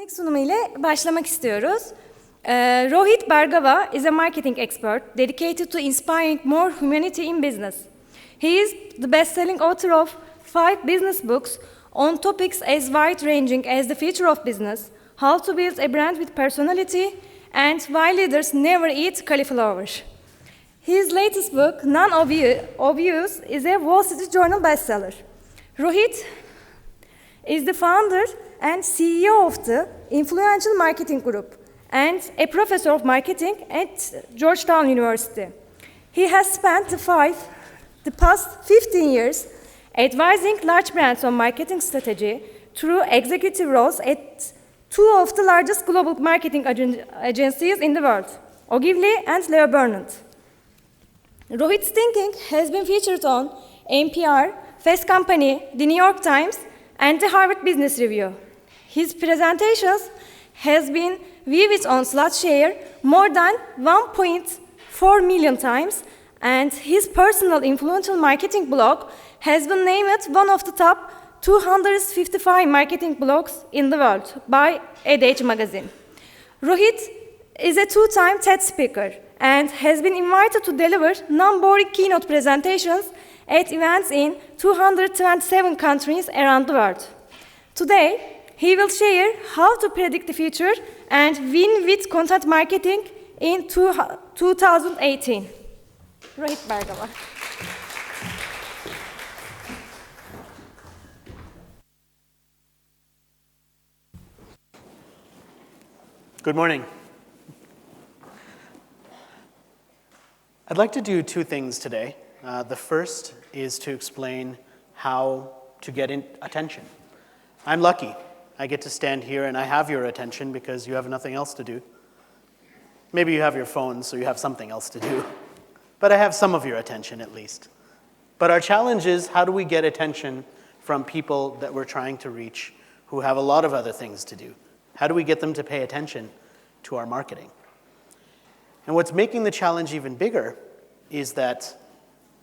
İlk sunumu ile başlamak istiyoruz. Rohit Bhargava is a marketing expert dedicated to inspiring more humanity in business. He is the best-selling author of 5 business books on topics as wide-ranging as the future of business, how to build a brand with personality, and why leaders never eat cauliflower. His latest book, Non-Obvious, is a Wall Street Journal bestseller. Rohit is the founder and CEO of the Influential Marketing Group and a professor of marketing at Georgetown University. He has spent the past 15 years advising large brands on marketing strategy through executive roles at 2 of the largest global marketing agencies in the world, Ogilvy and Leo Burnett. Rohit's thinking has been featured on NPR, Fast Company, the New York Times, and the Harvard Business Review. His presentations has been viewed on SlotShare more than 1.4 million times, and his personal influential marketing blog has been named one of the top 255 marketing blogs in the world by Ad Age magazine. Rohit is a 2-time TED speaker and has been invited to deliver non-boring keynote presentations at events in 227 countries around the world. Today, he will share how to predict the future and win with content marketing in 2018. Rohit Bhargava. Good morning. I'd like to do 2 things today. The first is to explain how to get attention. I'm lucky. I get to stand here and I have your attention because you have nothing else to do. Maybe you have your phone, so you have something else to do. But I have some of your attention at least. But our challenge is, how do we get attention from people that we're trying to reach who have a lot of other things to do? How do we get them to pay attention to our marketing? And what's making the challenge even bigger is that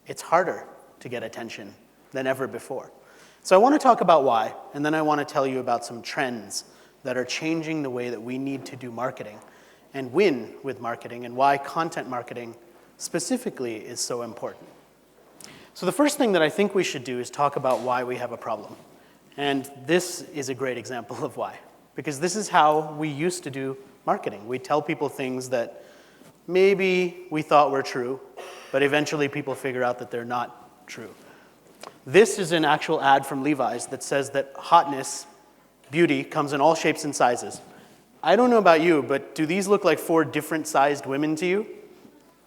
it's harder to get attention than ever before. So I want to talk about why, and then I want to tell you about some trends that are changing the way that we need to do marketing and win with marketing, and why content marketing specifically is so important. So the first thing that I think we should do is talk about why we have a problem. And this is a great example of why. Because this is how we used to do marketing. We tell people things that maybe we thought were true, but eventually people figure out that they're not true. This is an actual ad from Levi's that says that hotness, beauty, comes in all shapes and sizes. I don't know about you, but do these look like 4 different sized women to you?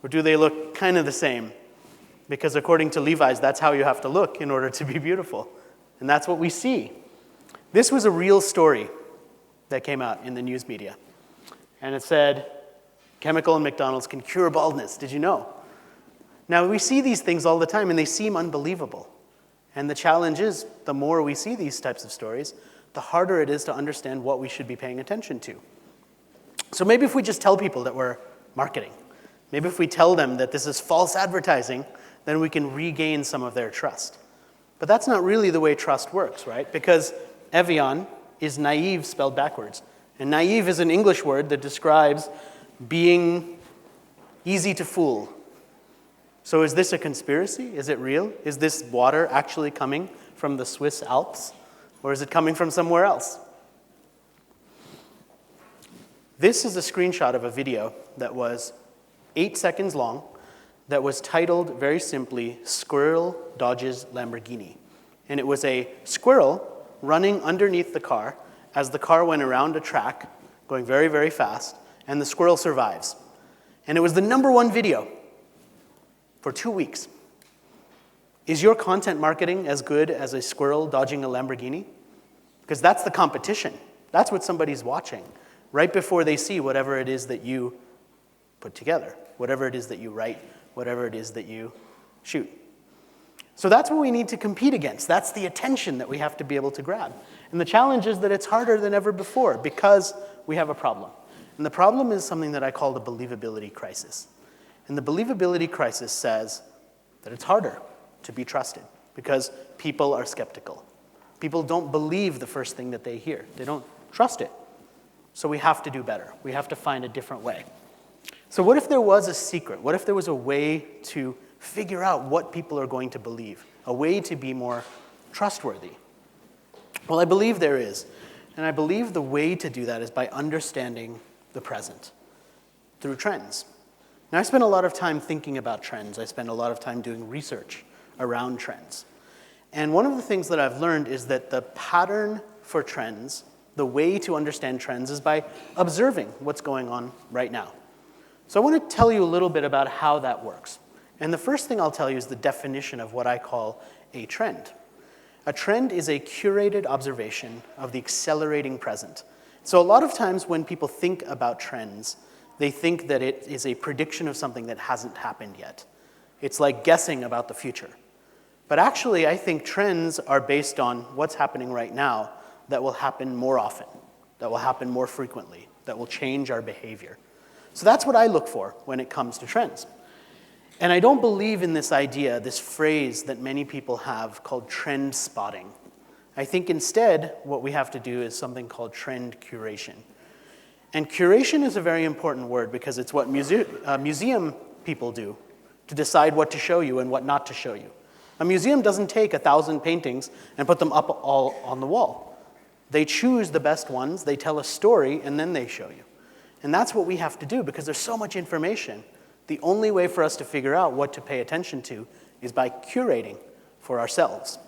Or do they look kind of the same? Because according to Levi's, that's how you have to look in order to be beautiful. And that's what we see. This was a real story that came out in the news media. And it said, chemical in McDonald's can cure baldness. Did you know? Now, we see these things all the time, and they seem unbelievable. And the challenge is, the more we see these types of stories, the harder it is to understand what we should be paying attention to. So maybe if we just tell people that we're marketing, maybe if we tell them that this is false advertising, then we can regain some of their trust. But that's not really the way trust works, right? Because Evian is naive spelled backwards. And naive is an English word that describes being easy to fool. So is this a conspiracy? Is it real? Is this water actually coming from the Swiss Alps? Or is it coming from somewhere else? This is a screenshot of a video that was 8 seconds long that was titled very simply, "Squirrel Dodges Lamborghini." And it was a squirrel running underneath the car as the car went around a track, going very, very fast, and the squirrel survives. And it was the #1 video for 2 weeks. Is your content marketing as good as a squirrel dodging a Lamborghini? Because that's the competition. That's what somebody's watching right before they see whatever it is that you put together, whatever it is that you write, whatever it is that you shoot. So that's what we need to compete against. That's the attention that we have to be able to grab. And the challenge is that it's harder than ever before because we have a problem. And the problem is something that I call the believability crisis. And the believability crisis says that it's harder to be trusted because people are skeptical. People don't believe the first thing that they hear. They don't trust it. So we have to do better. We have to find a different way. So what if there was a secret? What if there was a way to figure out what people are going to believe? A way to be more trustworthy? Well, I believe there is. And I believe the way to do that is by understanding the present through trends. Now, I spend a lot of time thinking about trends. I spend a lot of time doing research around trends. And one of the things that I've learned is that the pattern for trends, the way to understand trends, is by observing what's going on right now. So I want to tell you a little bit about how that works. And the first thing I'll tell you is the definition of what I call a trend. A trend is a curated observation of the accelerating present. So a lot of times when people think about trends, they think that it is a prediction of something that hasn't happened yet. It's like guessing about the future. But actually, I think trends are based on what's happening right now that will happen more often, that will happen more frequently, that will change our behavior. So that's what I look for when it comes to trends. And I don't believe in this idea, this phrase that many people have called trend spotting. I think instead, what we have to do is something called trend curation. And curation is a very important word because it's what museum people do to decide what to show you and what not to show you. A museum doesn't take 1,000 paintings and put them up all on the wall. They choose the best ones, they tell a story, and then they show you. And that's what we have to do because there's so much information. The only way for us to figure out what to pay attention to is by curating for ourselves.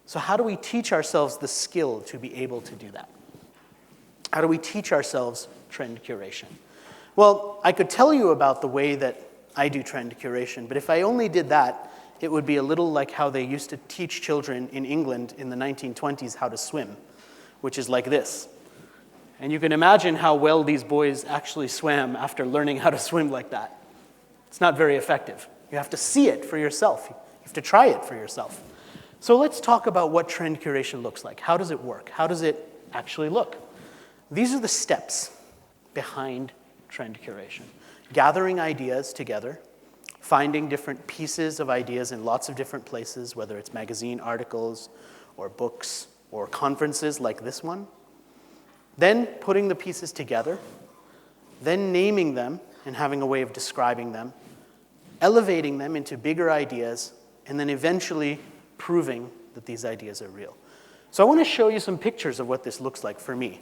So how do we teach ourselves the skill to be able to do that? How do we teach ourselves trend curation? Well, I could tell you about the way that I do trend curation, but if I only did that, it would be a little like how they used to teach children in England in the 1920s how to swim, which is like this. And you can imagine how well these boys actually swam after learning how to swim like that. It's not very effective. You have to see it for yourself. You have to try it for yourself. So let's talk about what trend curation looks like. How does it work? How does it actually look? These are the steps behind trend curation. Gathering ideas together, finding different pieces of ideas in lots of different places, whether it's magazine articles or books or conferences like this one. Then putting the pieces together, then naming them and having a way of describing them, elevating them into bigger ideas, and then eventually proving that these ideas are real. So I want to show you some pictures of what this looks like for me.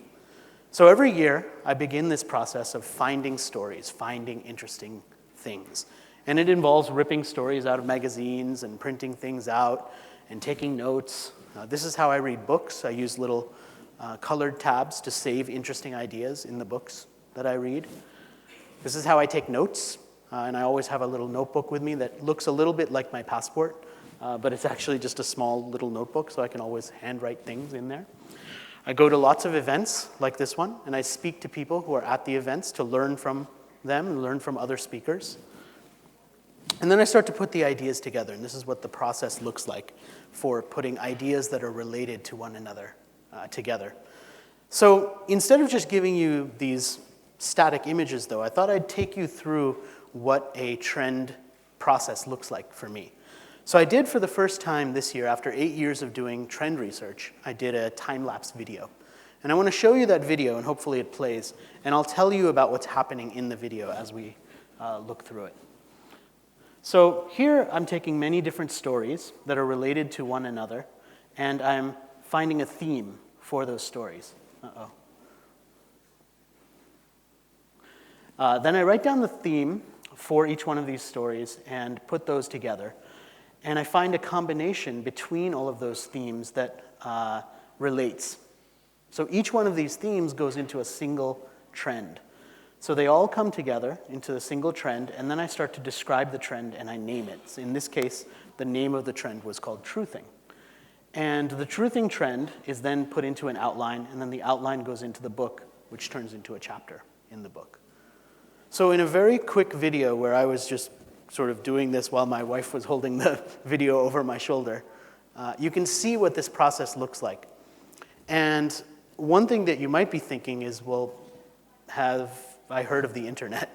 So every year, I begin this process of finding stories, finding interesting things. And it involves ripping stories out of magazines and printing things out and taking notes. This is how I read books. I use little colored tabs to save interesting ideas in the books that I read. This is how I take notes. And I always have a little notebook with me that looks a little bit like my passport, but it's actually just a small little notebook, so I can always handwrite things in there. I go to lots of events like this one, and I speak to people who are at the events to learn from them and learn from other speakers. And then I start to put the ideas together, and this is what the process looks like for putting ideas that are related to one another together. So instead of just giving you these static images, though, I thought I'd take you through what a trend process looks like for me. So I did for the first time this year, after 8 years of doing trend research, I did a time-lapse video. And I want to show you that video, and hopefully it plays, and I'll tell you about what's happening in the video as we look through it. So here I'm taking many different stories that are related to one another, and I'm finding a theme for those stories. Then I write down the theme for each one of these stories and put those together. And I find a combination between all of those themes that relates. So each one of these themes goes into a single trend. So they all come together into a single trend, and then I start to describe the trend and I name it. So in this case, the name of the trend was called truthing. And the truthing trend is then put into an outline, and then the outline goes into the book, which turns into a chapter in the book. So in a very quick video where I was just sort of doing this while my wife was holding the video over my shoulder, you can see what this process looks like. And one thing that you might be thinking is, well, have I heard of the internet?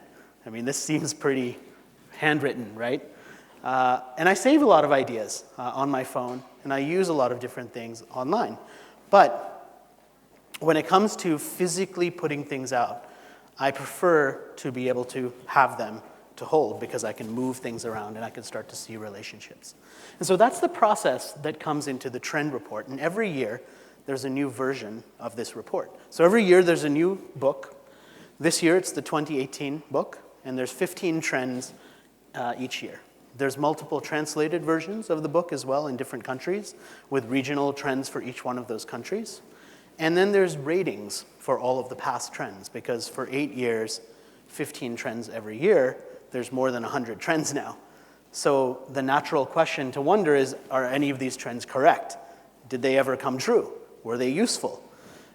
I mean, this seems pretty handwritten, right? And I save a lot of ideas on my phone, and I use a lot of different things online. But when it comes to physically putting things out, I prefer to be able to have them to hold because I can move things around and I can start to see relationships. And so that's the process that comes into the trend report. And every year, there's a new version of this report. So every year, there's a new book. This year, it's the 2018 book, and there's 15 trends each year. There's multiple translated versions of the book as well in different countries with regional trends for each one of those countries. And then there's ratings for all of the past trends because for 8 years, 15 trends every year, there's more than 100 trends now. So the natural question to wonder is, are any of these trends correct? Did they ever come true? Were they useful?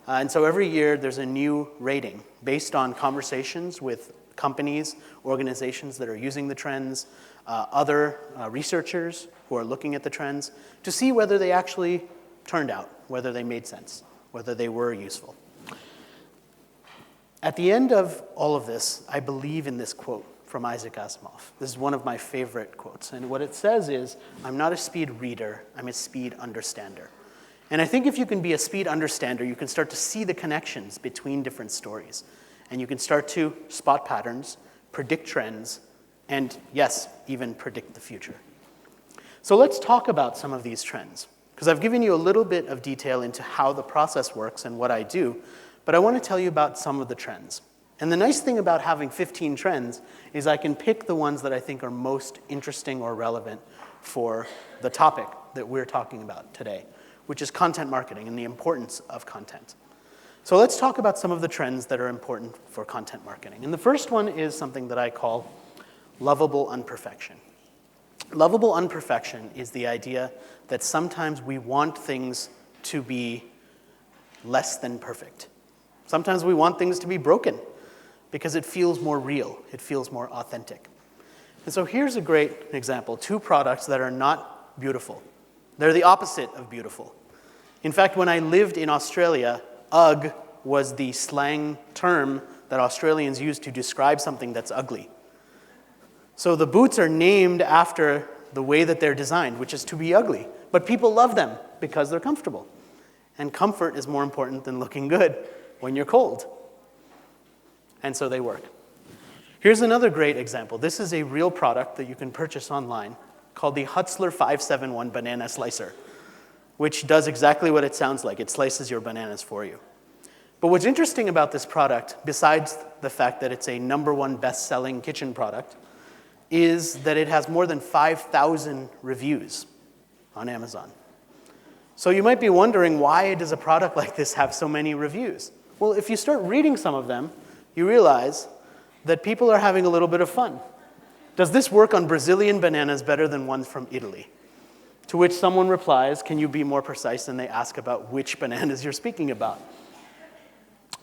And so every year there's a new rating based on conversations with companies, organizations that are using the trends, other researchers who are looking at the trends to see whether they actually turned out, whether they made sense, whether they were useful. At the end of all of this, I believe in this quote from Isaac Asimov. This is one of my favorite quotes. And what it says is, I'm not a speed reader, I'm a speed understander. And I think if you can be a speed understander, you can start to see the connections between different stories. And you can start to spot patterns, predict trends, and yes, even predict the future. So let's talk about some of these trends. Because I've given you a little bit of detail into how the process works and what I do, but I want to tell you about some of the trends. And the nice thing about having 15 trends is I can pick the ones that I think are most interesting or relevant for the topic that we're talking about today, which is content marketing and the importance of content. So let's talk about some of the trends that are important for content marketing. And the first one is something that I call lovable unperfection. Lovable unperfection is the idea that sometimes we want things to be less than perfect. Sometimes we want things to be broken because it feels more real, it feels more authentic. And so here's a great example, 2 products that are not beautiful. They're the opposite of beautiful. In fact, when I lived in Australia, Ugg was the slang term that Australians use to describe something that's ugly. So the boots are named after the way that they're designed, which is to be ugly. But people love them because they're comfortable. And comfort is more important than looking good when you're cold. And so they work. Here's another great example. This is a real product that you can purchase online called the Hutzler 571 Banana Slicer, which does exactly what it sounds like. It slices your bananas for you. But what's interesting about this product, besides the fact that it's a #1 best-selling kitchen product, is that it has more than 5,000 reviews on Amazon. So you might be wondering, why does a product like this have so many reviews? Well, if you start reading some of them, you realize that people are having a little bit of fun. Does this work on Brazilian bananas better than ones from Italy? To which someone replies, can you be more precise? And they ask about which bananas you're speaking about.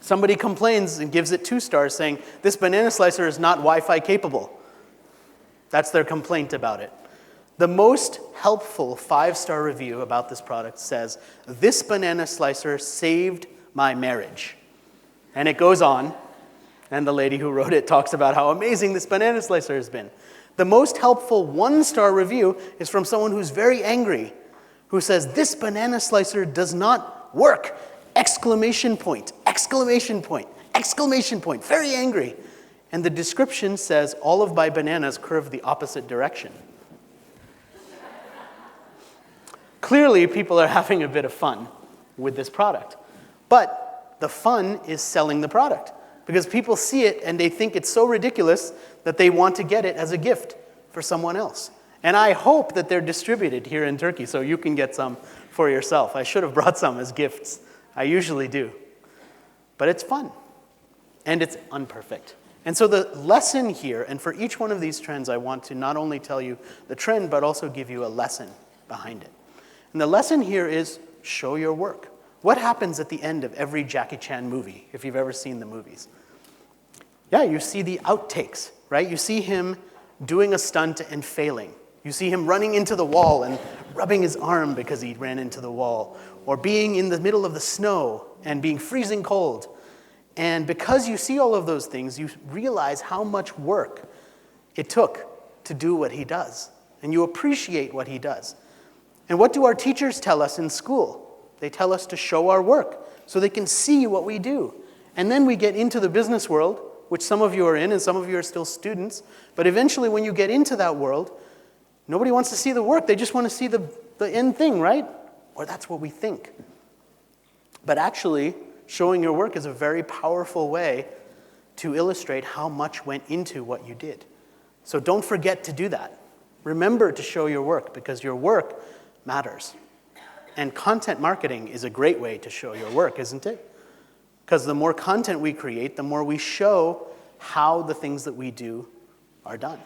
Somebody complains and gives it 2 stars saying, this banana slicer is not Wi-Fi capable. That's their complaint about it. The most helpful 5-star review about this product says, this banana slicer saved my marriage. And it goes on, and the lady who wrote it talks about how amazing this banana slicer has been. The most helpful 1-star review is from someone who's very angry, who says, this banana slicer does not work! Exclamation point, exclamation point, exclamation point, very angry. And the description says, all of my bananas curve the opposite direction. Clearly, people are having a bit of fun with this product. But the fun is selling the product, because people see it and they think it's so ridiculous that they want to get it as a gift for someone else. And I hope that they're distributed here in Turkey so you can get some for yourself. I should have brought some as gifts. I usually do. But it's fun, and it's unperfect. And so the lesson here, and for each one of these trends, I want to not only tell you the trend, but also give you a lesson behind it. And the lesson here is show your work. What happens at the end of every Jackie Chan movie, if you've ever seen the movies? Yeah, you see the outtakes, right? You see him doing a stunt and failing. You see him running into the wall and rubbing his arm because he ran into the wall, or being in the middle of the snow and being freezing cold. And because you see all of those things, you realize how much work it took to do what he does. And you appreciate what he does. And what do our teachers tell us in school? They tell us to show our work so they can see what we do. And then we get into the business world, which some of you are in and some of you are still students. But eventually when you get into that world, nobody wants to see the work. They just want to see the end thing, right? Or that's what we think. But actually, showing your work is a very powerful way to illustrate how much went into what you did. So don't forget to do that. Remember to show your work, because your work matters. And content marketing is a great way to show your work, isn't it? Because the more content we create, the more we show how the things that we do are done.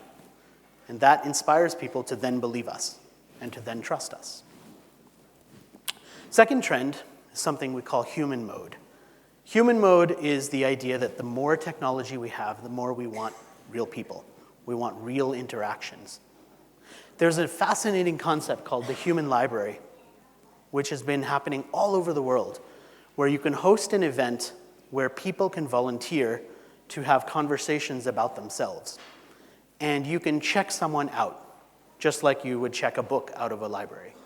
And that inspires people to then believe us and to then trust us. Second trend is something we call human mode. Human mode is the idea that the more technology we have, the more we want real people. We want real interactions. There's a fascinating concept called the human library, which has been happening all over the world, where you can host an event where people can volunteer to have conversations about themselves. And you can check someone out, just like you would check a book out of a library.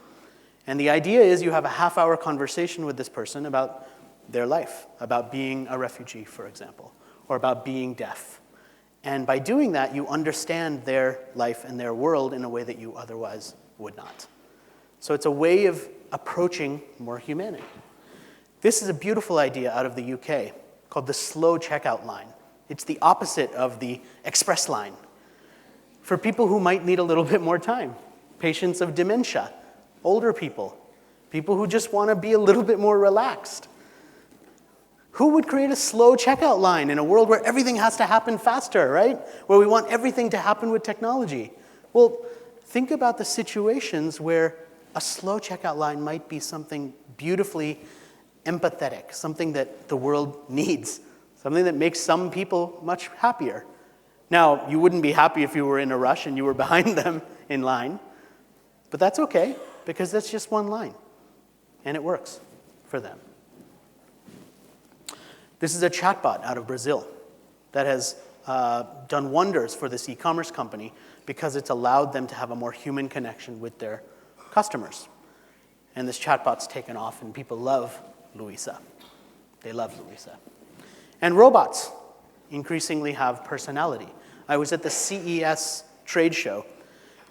And the idea is you have a half-hour conversation with this person about their life, about being a refugee, for example, or about being deaf. And by doing that, you understand their life and their world in a way that you otherwise would not. So it's a way of approaching more humanity. This is a beautiful idea out of the UK called the slow checkout line. It's the opposite of the express line. For people who might need a little bit more time, patients of dementia, older people, people who just want to be a little bit more relaxed. Who would create a slow checkout line in a world where everything has to happen faster, right? Where we want everything to happen with technology? Well, think about the situations where a slow checkout line might be something beautifully empathetic, something that the world needs, something that makes some people much happier. Now, you wouldn't be happy if you were in a rush and you were behind them in line, but that's okay, because that's just one line, and it works for them. This is a chatbot out of Brazil that has done wonders for this e-commerce company because it's allowed them to have a more human connection with their customers. And this chatbot's taken off, and people love Luisa. They love Luisa. And robots increasingly have personality. I was at the CES trade show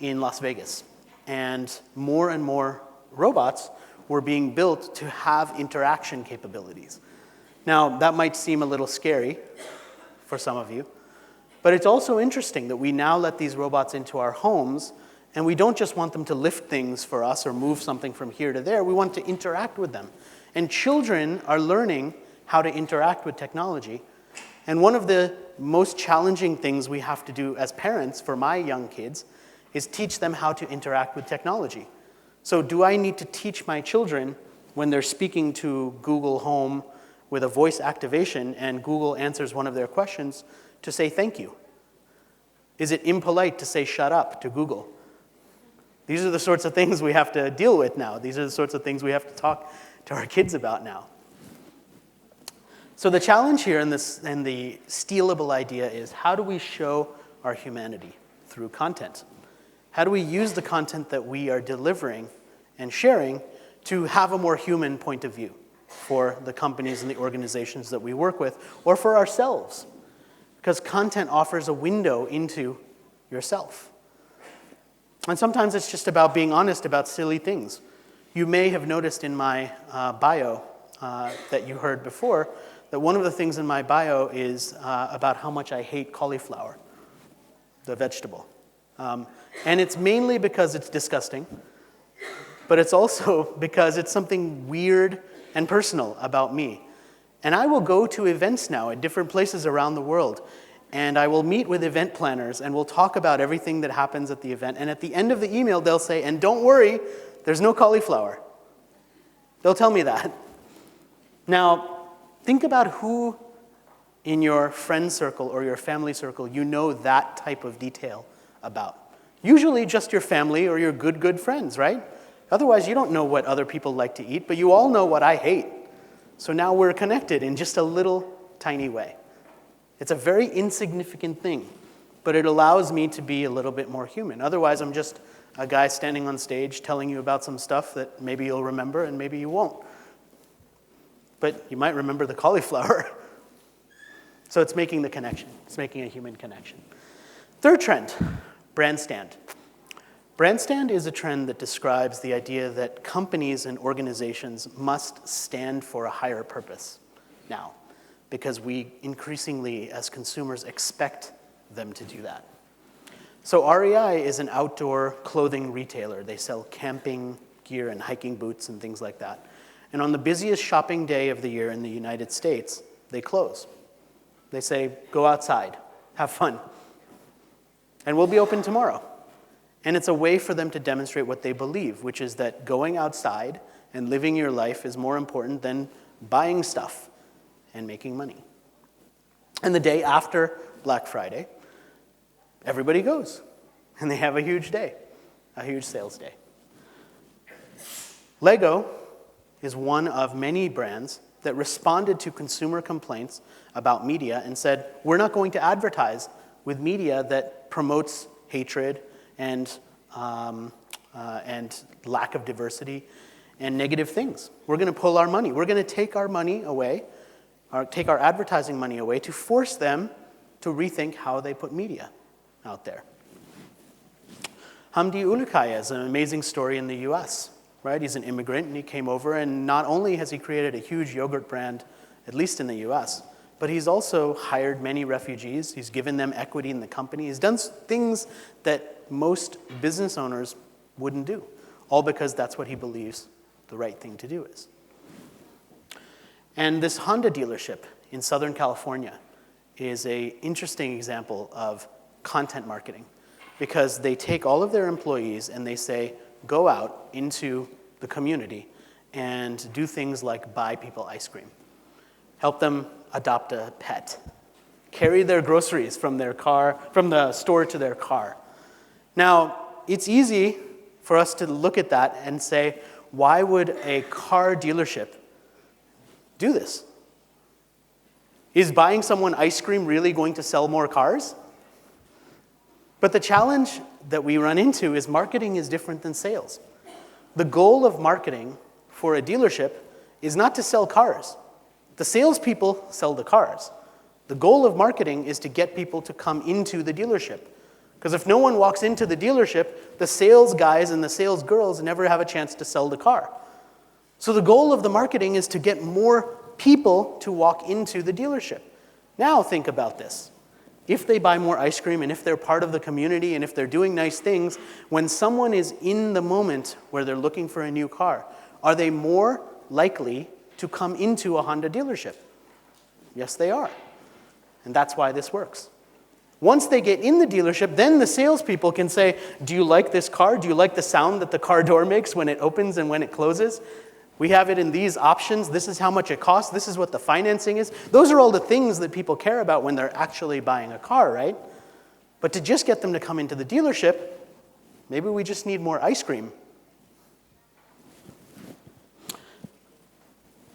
in Las Vegas, and more robots were being built to have interaction capabilities. Now, that might seem a little scary for some of you, but it's also interesting that we now let these robots into our homes, and we don't just want them to lift things for us or move something from here to there. We want to interact with them. And children are learning how to interact with technology. And one of the most challenging things we have to do as parents for my young kids is teach them how to interact with technology. So do I need to teach my children when they're speaking to Google Home with a voice activation and Google answers one of their questions to say thank you? Is it impolite to say shut up to Google? These are the sorts of things we have to deal with now. These are the sorts of things we have to talk to our kids about now. So the challenge here and the stealable idea is, how do we show our humanity through content? How do we use the content that we are delivering and sharing to have a more human point of view for the companies and the organizations that we work with, or for ourselves? Because content offers a window into yourself. And sometimes it's just about being honest about silly things. You may have noticed in my bio that you heard before that one of the things in my bio is about how much I hate cauliflower, the vegetable. And it's mainly because it's disgusting, but it's also because it's something weird and personal about me. And I will go to events now at different places around the world, and I will meet with event planners, and we'll talk about everything that happens at the event. And at the end of the email, they'll say, and don't worry, there's no cauliflower. They'll tell me that. Now, think about who in your friend circle or your family circle you know that type of detail about. Usually just your family or your good friends, right? Otherwise, you don't know what other people like to eat, but you all know what I hate. So now we're connected in just a little tiny way. It's a very insignificant thing, but it allows me to be a little bit more human. Otherwise, I'm just a guy standing on stage telling you about some stuff that maybe you'll remember and maybe you won't. but you might remember the cauliflower. So it's making the connection. It's making a human connection. Third trend, brand stand. Brand stand is a trend that describes the idea that companies and organizations must stand for a higher purpose now, because we increasingly, as consumers, expect them to do that. So REI is an outdoor clothing retailer. They sell camping gear and hiking boots and things like that. And on the busiest shopping day of the year in the United States, they close. They say, go outside, have fun, and we'll be open tomorrow. And it's a way for them to demonstrate what they believe, which is that going outside and living your life is more important than buying stuff and making money. And the day after Black Friday, everybody goes, and they have a huge day, a huge sales day. Lego is one of many brands that responded to consumer complaints about media and said, we're not going to advertise with media that promotes hatred and lack of diversity and negative things. We're going to pull our money. We're going to take our money away, or take our advertising money away to force them to rethink how they put media out there. Hamdi Ulukaya is an amazing story in the US, right? He's an immigrant and he came over, and not only has he created a huge yogurt brand, at least in the US, but he's also hired many refugees. He's given them equity in the company. He's done things that most business owners wouldn't do, all because that's what he believes the right thing to do is. And this Honda dealership in Southern California is an interesting example of content marketing, because they take all of their employees and they say, go out into the community and do things like buy people ice cream, help them adopt a pet, carry their groceries from their car, from the store to their car. Now, it's easy for us to look at that and say, why would a car dealership do this? Is buying someone ice cream really going to sell more cars? But the challenge that we run into is marketing is different than sales. The goal of marketing for a dealership is not to sell cars. The salespeople sell the cars. The goal of marketing is to get people to come into the dealership. Because if no one walks into the dealership, the sales guys and the sales girls never have a chance to sell the car. So the goal of the marketing is to get more people to walk into the dealership. Now think about this. If they buy more ice cream and if they're part of the community and if they're doing nice things, when someone is in the moment where they're looking for a new car, are they more likely to come into a Honda dealership? Yes, they are. And that's why this works. Once they get in the dealership, then the salespeople can say, do you like this car? Do you like the sound that the car door makes when it opens and when it closes? We have it in these options. This is how much it costs. This is what the financing is. Those are all the things that people care about when they're actually buying a car, right? But to just get them to come into the dealership, maybe we just need more ice cream.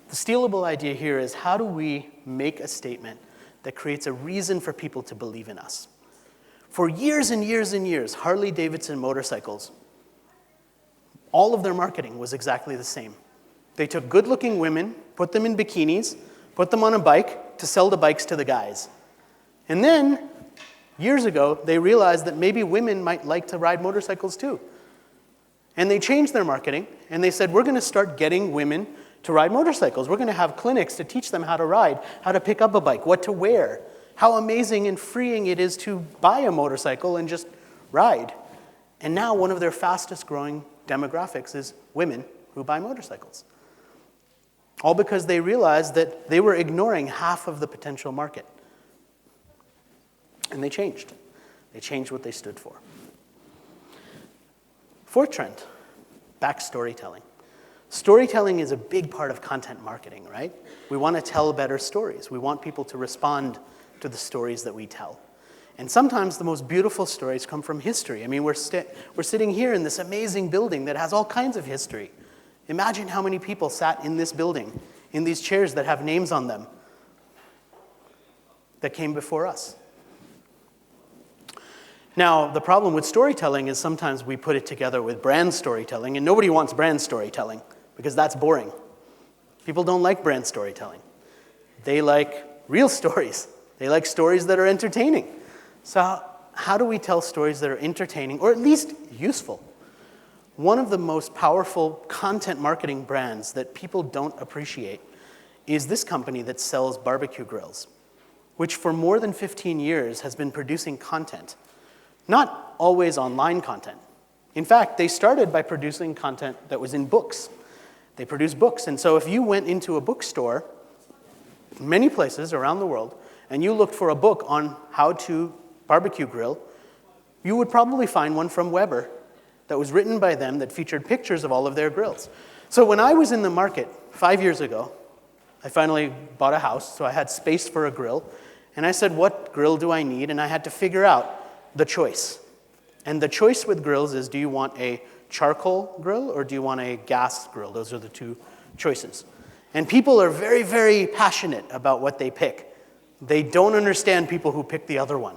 The stealable idea here is, how do we make a statement that creates a reason for people to believe in us? For years and years and years, Harley-Davidson motorcycles, all of their marketing was exactly the same. They took good-looking women, put them in bikinis, put them on a bike to sell the bikes to the guys. And then, years ago, they realized that maybe women might like to ride motorcycles too. And they changed their marketing, and they said, we're going to start getting women to ride motorcycles. We're going to have clinics to teach them how to ride, how to pick up a bike, what to wear, how amazing and freeing it is to buy a motorcycle and just ride. And now one of their fastest growing demographics is women who buy motorcycles. All because they realized that they were ignoring half of the potential market. And they changed. They changed what they stood for. Fourth trend, back storytelling. Storytelling is a big part of content marketing, right? We want to tell better stories. We want people to respond to the stories that we tell. And sometimes the most beautiful stories come from history. I mean, we're sitting here in this amazing building that has all kinds of history. Imagine how many people sat in this building, in these chairs that have names on them, that came before us. Now, the problem with storytelling is sometimes we put it together with brand storytelling, and nobody wants brand storytelling, because that's boring. People don't like brand storytelling. They like real stories. They like stories that are entertaining. So how do we tell stories that are entertaining or at least useful? One of the most powerful content marketing brands that people don't appreciate is this company that sells barbecue grills, which for more than 15 years has been producing content, not always online content. In fact, they started by producing content that was in books. They produce books, and so if you went into a bookstore, many places around the world, and you looked for a book on how to barbecue grill, you would probably find one from Weber that was written by them that featured pictures of all of their grills. So when I was in the market 5 years ago, I finally bought a house, so I had space for a grill, and I said, what grill do I need? And I had to figure out the choice. And the choice with grills is, do you want a charcoal grill or do you want a gas grill? Those are the two choices. And people are very, very passionate about what they pick. They don't understand people who pick the other one.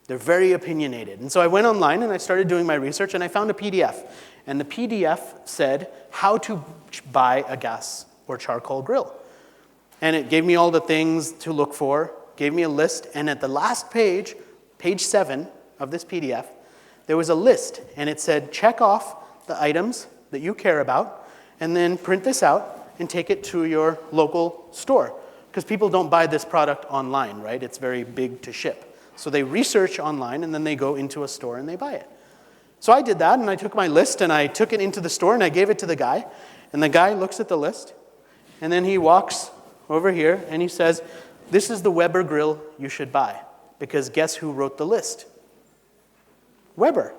They're very opinionated. And so I went online and I started doing my research and I found a PDF. And the PDF said how to buy a gas or charcoal grill. And it gave me all the things to look for, gave me a list, and at the last page, page 7 of this PDF, there was a list, and it said, check off the items that you care about, and then print this out and take it to your local store. Because people don't buy this product online, right? It's very big to ship. So they research online, and then they go into a store and they buy it. So I did that, and I took my list, and I took it into the store, and I gave it to the guy. And the guy looks at the list, and then he walks over here, and he says, this is the Weber grill you should buy. Because guess who wrote the list? Weber.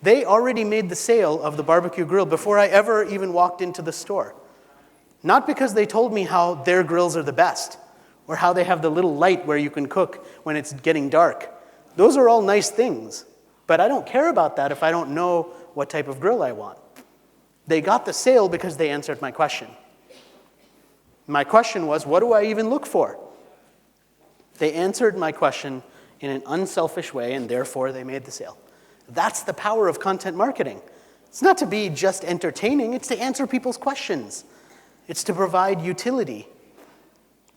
They already made the sale of the barbecue grill before I ever even walked into the store. Not because they told me how their grills are the best, or how they have the little light where you can cook when it's getting dark. Those are all nice things, but I don't care about that if I don't know what type of grill I want. They got the sale because they answered my question. My question was, what do I even look for? They answered my question in an unselfish way, and therefore they made the sale. That's the power of content marketing. It's not to be just entertaining, it's to answer people's questions. It's to provide utility.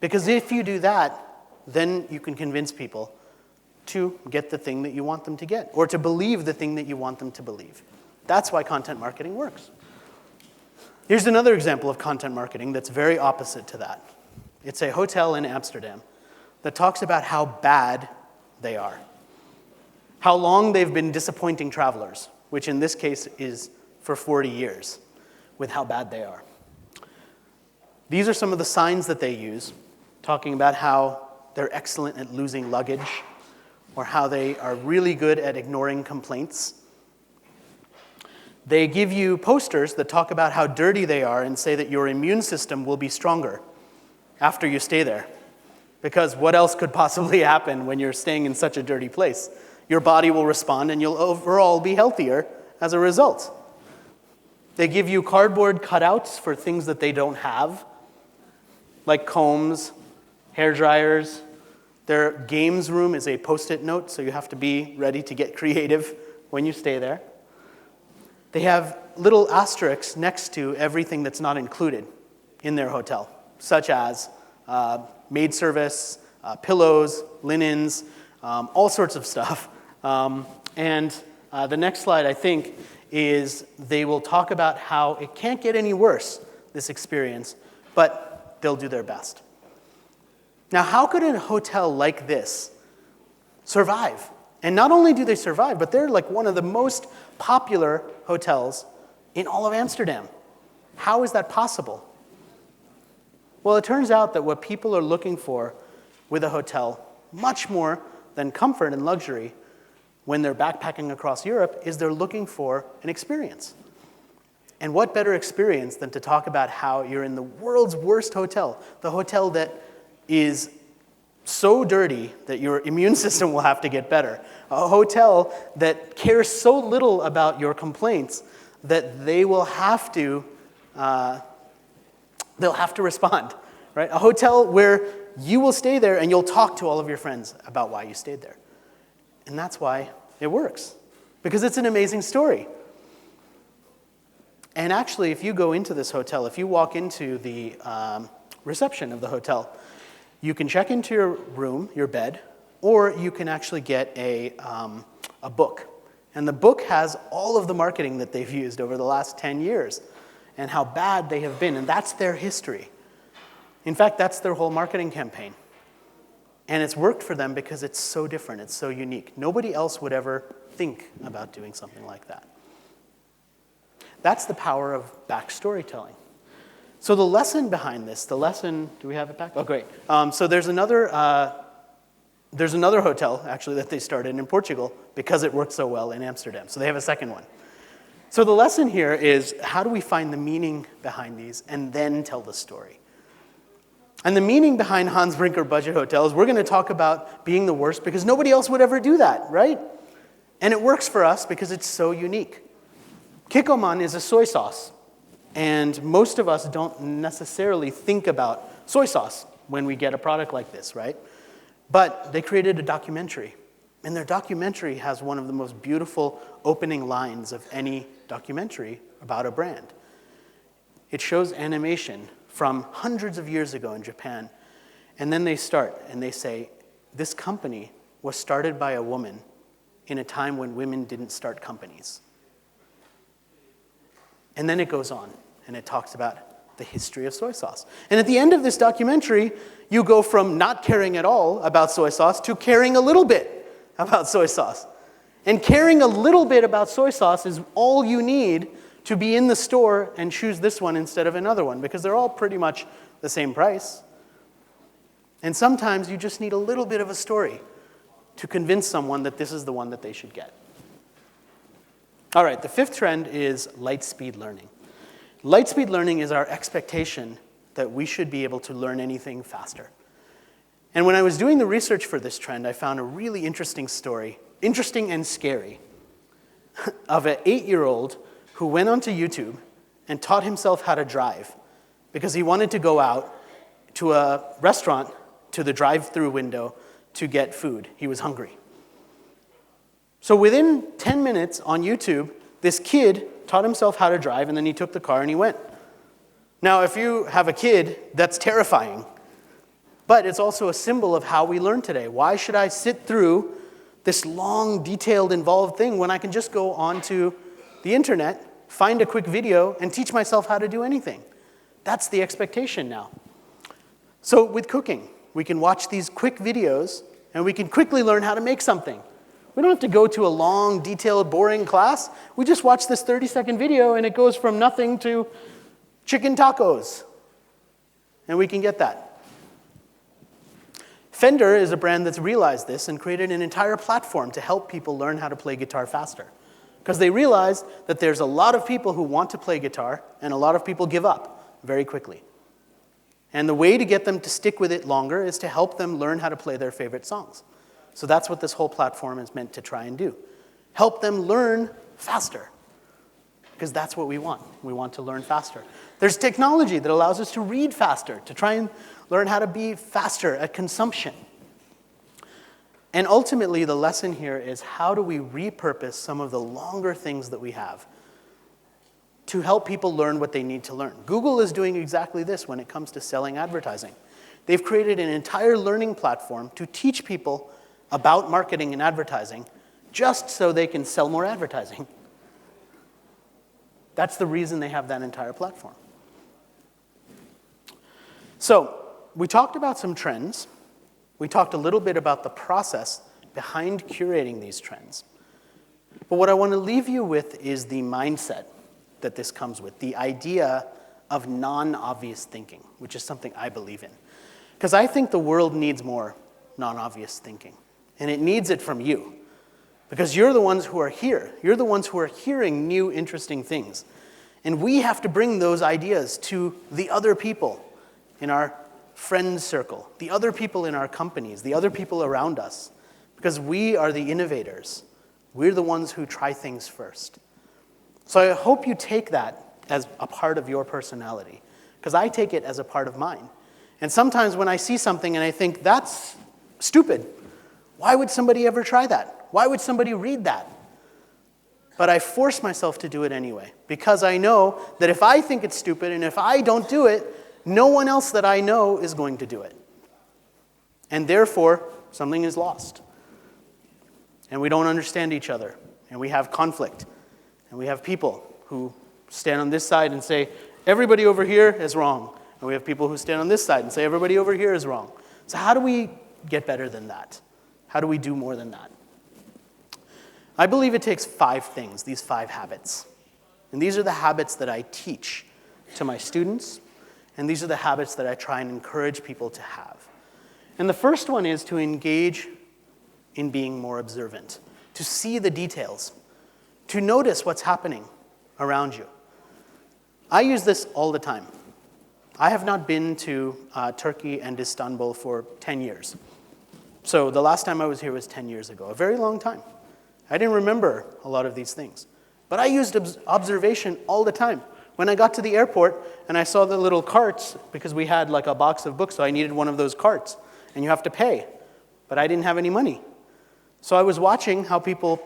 Because if you do that, then you can convince people to get the thing that you want them to get, or to believe the thing that you want them to believe. That's why content marketing works. Here's another example of content marketing that's very opposite to that. It's a hotel in Amsterdam that talks about how bad they are, how long they've been disappointing travelers, which in this case is for 40 years, with how bad they are. These are some of the signs that they use, talking about how they're excellent at losing luggage, or how they are really good at ignoring complaints. They give you posters that talk about how dirty they are and say that your immune system will be stronger after you stay there. Because what else could possibly happen when you're staying in such a dirty place? Your body will respond and you'll overall be healthier as a result. They give you cardboard cutouts for things that they don't have, like combs, hair dryers. Their games room is a Post-it note, so you have to be ready to get creative when you stay there. They have little asterisks next to everything that's not included in their hotel, such as maid service, pillows, linens, all sorts of stuff. And the next slide, I think, is they will talk about how it can't get any worse, this experience, but they'll do their best. Now, how could a hotel like this survive? And not only do they survive, but they're like one of the most popular hotels in all of Amsterdam. How is that possible? Well, it turns out that what people are looking for with a hotel, much more than comfort and luxury when they're backpacking across Europe, is they're looking for an experience. And what better experience than to talk about how you're in the world's worst hotel, the hotel that is so dirty that your immune system will have to get better, a hotel that cares so little about your complaints that they will have to respond, right? A hotel where you will stay there and you'll talk to all of your friends about why you stayed there. And that's why it works, because it's an amazing story. And actually, if you go into this hotel, if you walk into the reception of the hotel, you can check into your room, your bed, or you can actually get a book. And the book has all of the marketing that they've used over the last 10 years and how bad they have been, and that's their history. In fact, that's their whole marketing campaign. And it's worked for them because it's so different, it's so unique. Nobody else would ever think about doing something like that. That's the power of back storytelling. So the lesson behind this, do we have it back? Oh, great. So there's another hotel, actually, that they started in Portugal because it worked so well in Amsterdam. So they have a second one. So the lesson here is, how do we find the meaning behind these and then tell the story? And the meaning behind Hans Brinker budget hotels, we're going to talk about being the worst because nobody else would ever do that, right? And it works for us because it's so unique. Kikkoman is a soy sauce. And most of us don't necessarily think about soy sauce when we get a product like this, right? But they created a documentary. And their documentary has one of the most beautiful opening lines of any documentary about a brand. It shows animation from hundreds of years ago in Japan. And then they start and they say, this company was started by a woman in a time when women didn't start companies. And then it goes on and it talks about the history of soy sauce. And at the end of this documentary, you go from not caring at all about soy sauce to caring a little bit about soy sauce. And caring a little bit about soy sauce is all you need to be in the store and choose this one instead of another one, because they're all pretty much the same price. And sometimes you just need a little bit of a story to convince someone that this is the one that they should get. All right, the fifth trend is light speed learning. Light speed learning is our expectation that we should be able to learn anything faster. And when I was doing the research for this trend, I found a really interesting story, interesting and scary, of an 8-year-old who went onto YouTube and taught himself how to drive because he wanted to go out to a restaurant, to the drive-through window to get food. He was hungry. So within 10 minutes on YouTube, this kid taught himself how to drive, and then he took the car and he went. Now, if you have a kid, that's terrifying. But it's also a symbol of how we learn today. Why should I sit through this long, detailed, involved thing when I can just go onto the internet, find a quick video, and teach myself how to do anything? That's the expectation now. So with cooking, we can watch these quick videos, and we can quickly learn how to make something. We don't have to go to a long, detailed, boring class. We just watch this 30-second video, and it goes from nothing to chicken tacos. And we can get that. Fender is a brand that's realized this and created an entire platform to help people learn how to play guitar faster. Because they realized that there's a lot of people who want to play guitar, and a lot of people give up very quickly. And the way to get them to stick with it longer is to help them learn how to play their favorite songs. So that's what this whole platform is meant to try and do. Help them learn faster. Because that's what we want. We want to learn faster. There's technology that allows us to read faster, to try and learn how to be faster at consumption. And ultimately, the lesson here is, how do we repurpose some of the longer things that we have to help people learn what they need to learn? Google is doing exactly this when it comes to selling advertising. They've created an entire learning platform to teach people about marketing and advertising just so they can sell more advertising. That's the reason they have that entire platform. So, we talked about some trends. We talked a little bit about the process behind curating these trends. But what I want to leave you with is the mindset that this comes with, the idea of non-obvious thinking, which is something I believe in. Because I think the world needs more non-obvious thinking. And it needs it from you. Because you're the ones who are here. You're the ones who are hearing new, interesting things. And we have to bring those ideas to the other people in our friend circle, the other people in our companies, the other people around us. Because we are the innovators. We're the ones who try things first. So I hope you take that as a part of your personality. Because I take it as a part of mine. And sometimes when I see something and I think, that's stupid. Why would somebody ever try that? Why would somebody read that? but I force myself to do it anyway, because I know that if I think it's stupid and if I don't do it, no one else that I know is going to do it. And therefore, something is lost. And we don't understand each other, and we have conflict, and we have people who stand on this side and say, everybody over here is wrong. And we have people who stand on this side and say, everybody over here is wrong. So how do we get better than that? How do we do more than that? I believe it takes 5 things, these 5 habits. And these are the habits that I teach to my students, and these are the habits that I try and encourage people to have. And the first one is to engage in being more observant, to see the details, to notice what's happening around you. I use this all the time. I have not been to Turkey and Istanbul for 10 years. So the last time I was here was 10 years ago, a very long time. I didn't remember a lot of these things. But I used observation all the time. When I got to the airport and I saw the little carts, because we had like a box of books, so I needed one of those carts, and you have to pay. But I didn't have any money. So I was watching how people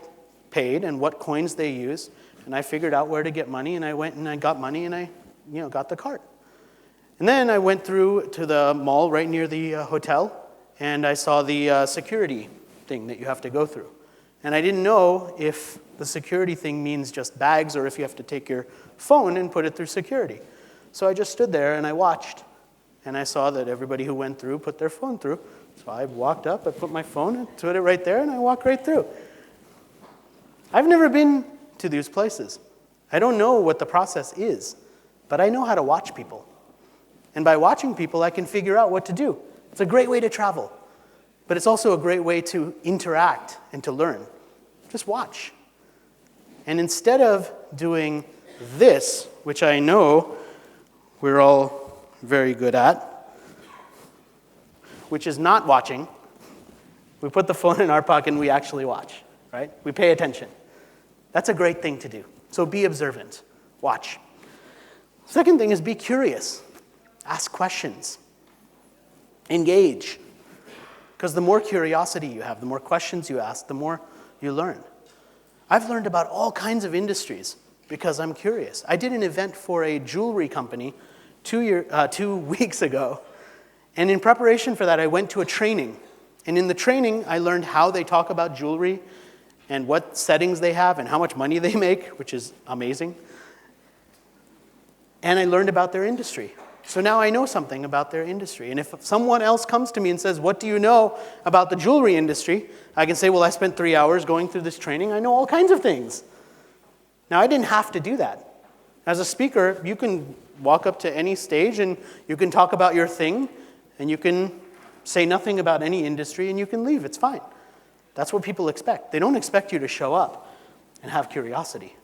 paid and what coins they used, and I figured out where to get money, and I went and I got money, and I got the cart. And then I went through to the mall right near the hotel, and I saw the security thing that you have to go through. And I didn't know if the security thing means just bags or if you have to take your phone and put it through security. So I just stood there and I watched, and I saw that everybody who went through put their phone through. So I walked up, I put my phone and put it right there, and I walked right through. I've never been to these places. I don't know what the process is, but I know how to watch people. And by watching people, I can figure out what to do. It's a great way to travel, but it's also a great way to interact and to learn. Just watch. And instead of doing this, which I know we're all very good at, which is not watching, we put the phone in our pocket and we actually watch, right? We pay attention. That's a great thing to do. So be observant. Watch. Second thing is be curious. Ask questions. Engage. Because the more curiosity you have, the more questions you ask, the more you learn. I've learned about all kinds of industries because I'm curious. I did an event for a jewelry company 2 weeks ago. And in preparation for that, I went to a training. And in the training, I learned how they talk about jewelry and what settings they have and how much money they make, which is amazing. And I learned about their industry. So now I know something about their industry. And if someone else comes to me and says, what do you know about the jewelry industry? I can say, well, I spent 3 hours going through this training. I know all kinds of things. Now, I didn't have to do that. As a speaker, you can walk up to any stage and you can talk about your thing, and you can say nothing about any industry, and you can leave. It's fine. That's what people expect. They don't expect you to show up and have curiosity.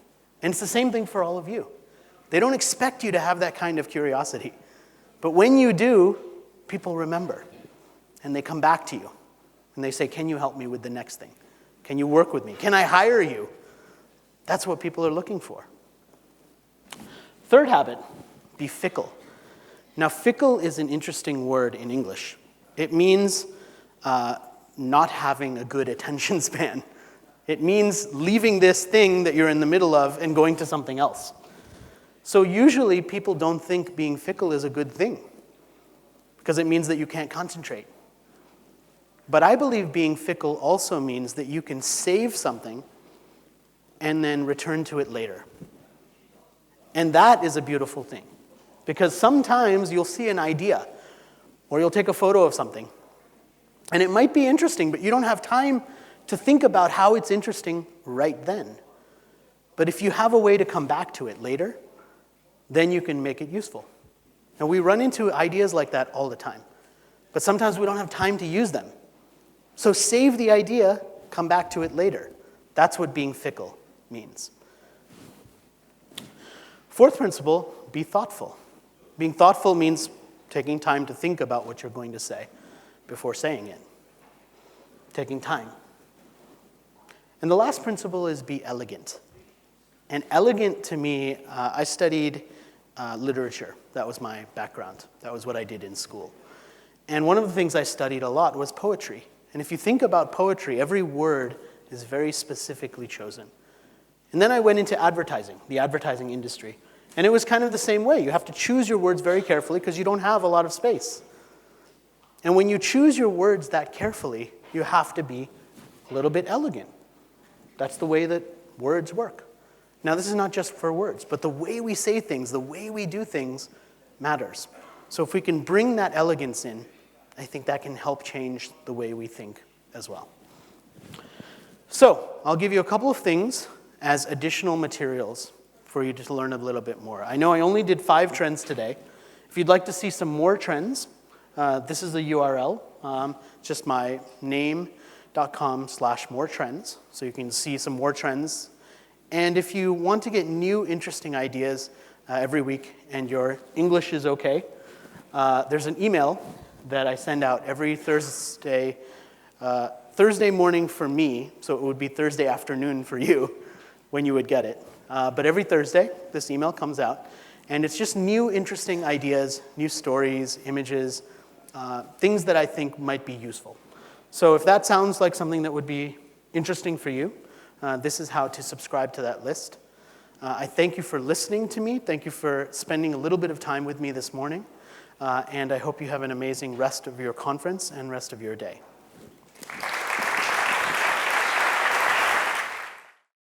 And it's the same thing for all of you. They don't expect you to have that kind of curiosity. But when you do, people remember, and they come back to you, and they say, can you help me with the next thing? Can you work with me? Can I hire you? That's what people are looking for. Third habit, be fickle. Now, fickle is an interesting word in English. It means not having a good attention span. It means leaving this thing that you're in the middle of and going to something else. So usually people don't think being fickle is a good thing because it means that you can't concentrate. But I believe being fickle also means that you can save something and then return to it later. And that is a beautiful thing. Because sometimes you'll see an idea, or you'll take a photo of something, and it might be interesting, but you don't have time to think about how it's interesting right then. But if you have a way to come back to it later, then you can make it useful. And we run into ideas like that all the time. But sometimes we don't have time to use them. So save the idea, come back to it later. That's what being fickle means. Fourth principle, be thoughtful. Being thoughtful means taking time to think about what you're going to say before saying it. Taking time. And the last principle is be elegant. And elegant to me, I studied literature. That was my background. That was what I did in school. And one of the things I studied a lot was poetry. And if you think about poetry, every word is very specifically chosen. And then I went into advertising, the advertising industry. And it was kind of the same way. You have to choose your words very carefully because you don't have a lot of space. And when you choose your words that carefully, you have to be a little bit elegant. That's the way that words work. Now, this is not just for words, but the way we say things, the way we do things matters. So if we can bring that elegance in, I think that can help change the way we think as well. So I'll give you a couple of things as additional materials for you to learn a little bit more. I know I only did 5 trends today. If you'd like to see some more trends, this is the URL, just my name.com/moretrends, so you can see some more trends. And if you want to get new, interesting ideas every week and your English is okay, there's an email that I send out every Thursday morning for me, so it would be Thursday afternoon for you when you would get it. But every Thursday, this email comes out, and it's just new, interesting ideas, new stories, images, things that I think might be useful. So if that sounds like something that would be interesting for you, this is how to subscribe to that list. I thank you for listening to me. Thank you for spending a little bit of time with me this morning. And I hope you have an amazing rest of your conference and rest of your day.